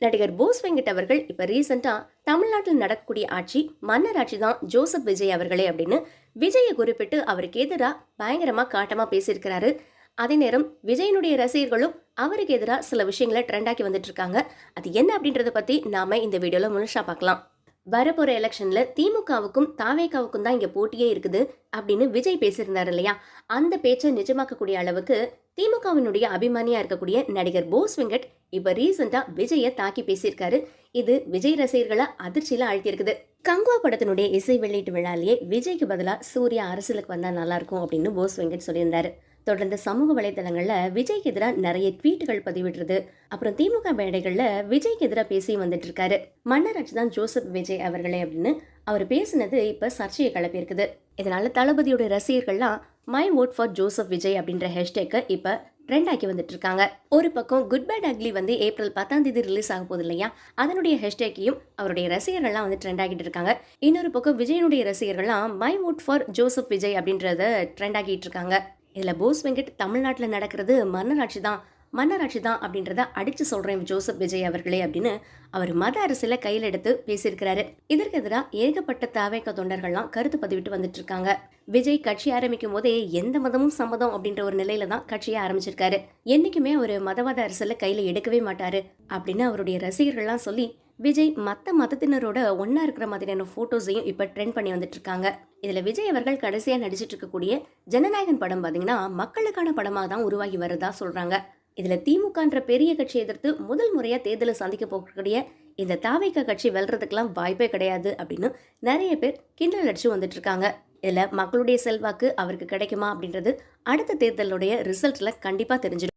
நடிகர் போஸ் வெங்கட் அவர்கள் இப்ப ரீசெண்டா தமிழ்நாட்டில் நடக்கக்கூடிய ஆட்சி மன்னர் ஆட்சி தான் ஜோசப் விஜய் அவர்களே அப்படின்னு விஜயை குறிப்பிட்டு அவருக்கு எதிராக பயங்கரமா காட்டமா பேசியிருக்கிறாரு. அதே நேரம் விஜயனுடைய ரசிகர்களும் அவருக்கு எதிராக சில விஷயங்களை ட்ரெண்டாக்கி வந்துட்டு இருக்காங்க. அது என்ன அப்படின்றத பத்தி நாம இந்த வீடியோல முழுசா பார்க்கலாம். வரப்போற எலெக்ஷன்ல திமுகவுக்கும் தாவேகாவுக்கும் தான் இங்க போட்டியே இருக்குது அப்படின்னு விஜய் பேசியிருந்தாரு இல்லையா? அந்த பேச்சை நிஜமாக்கக்கூடிய அளவுக்கு திமுகவினுடைய அபிமானியா இருக்கக்கூடிய நடிகர் போஸ் வெங்கட் இப்ப ரீசெண்டா விஜய தாக்கி பேசியிருக்காரு. இது விஜய் ரசிகர்களை அதிர்ச்சியில ஆழ்த்தியிருக்குது. கங்குவா படத்தினுடைய இசை வெளியீட்டு விழாலேயே விஜய்க்கு பதிலா சூர்யா அரசியலுக்கு வந்தா நல்லா இருக்கும் அப்படின்னு போஸ் வெங்கட் சொல்லியிருந்தாரு. தொடர்ந்து சமூக வலைதளங்கள்ல விஜய்க்கு எதிராக நிறைய ட்வீட்டுகள் பதிவிடுறது, அப்புறம் திமுக மேடைகள்ல விஜய்க்கு எதிராக பேசி வந்துட்டு இருக்காரு. மன்னர் ஆட்சி தான் ஜோசப் விஜய் அவர்களே அப்படின்னு அவர் பேசினது இப்ப சர்ச்சையை கிளப்பி இருக்குது. இதனால தளபதியோட ரசிகர்கள்லாம் my vote for Joseph Vijay அப்படின்ற ஹேஷ்டேக்கை இப்ப ட்ரெண்ட் ஆக்கி வந்துட்டு இருக்காங்க. ஒரு பக்கம் குட் பேட் அக்லி வந்து ஏப்ரல் 10 ரிலீஸ் ஆக போகுது இல்லையா? அதனுடைய ஹேஷ்டேக்கையும் அவருடைய ரசிகர்கள்லாம் வந்து ட்ரெண்ட் ஆகிட்டு இருக்காங்க. இன்னொரு பக்கம் விஜயனுடைய ரசிகர்கள்லாம் my vote for Joseph Vijay அப்படின்றத ட்ரெண்ட் ஆகிட்டு இருக்காங்க. இதுல போஸ் வெங்கட் தமிழ்நாட்டில் நடக்கிறது மன்னராட்சி தான் அப்படின்றத அடிச்சு சொல்றேன் ஜோசப் விஜய் அவர்களே அப்படின்னு அவர் மத அரசியல கையில் எடுத்து பேசியிருக்கிறாரு. இதற்கு எதிராக ஏகப்பட்ட தாவேக தொண்டர்கள்லாம் கருத்து பதிவிட்டு வந்துட்டு இருக்காங்க. விஜய் கட்சி ஆரம்பிக்கும் போதே எந்த மதமும் சம்மதம் அப்படின்ற ஒரு நிலையில தான் கட்சியை ஆரம்பிச்சிருக்காரு. என்னைக்குமே ஒரு மதவாத அரசியல கையில எடுக்கவே மாட்டாரு அப்படின்னு அவருடைய ரசிகர்கள்லாம் சொல்லி விஜய் மத்த மதத்தினரோட ஒன்னா இருக்கிற மாதிரியான போட்டோஸையும் இப்ப ட்ரெண்ட் பண்ணி வந்துட்டு இருக்காங்க. இதுல விஜய் அவர்கள் கடைசியா நடிச்சிட்டு இருக்கக்கூடிய ஜனநாயகன் படம் பாத்தீங்கன்னா மக்களுக்கான படமாக தான் உருவாகி வருதா சொல்றாங்க. இதுல திமுகன்ற பெரிய கட்சி எதிர்த்து முதல் முறையா தேர்தலை சந்திக்க போகக்கூடிய இந்த தாவேகா கட்சி வெல்றதுக்கெல்லாம் வாய்ப்பே கிடையாது அப்படின்னு நிறைய பேர் கிண்டல் அடிச்சு வந்துட்டு இருக்காங்க. இதுல மக்களுடைய செல்வாக்கு அவருக்கு கிடைக்குமா அப்படின்றது அடுத்த தேர்தலுடைய ரிசல்ட்ல கண்டிப்பா தெரிஞ்சிடும்.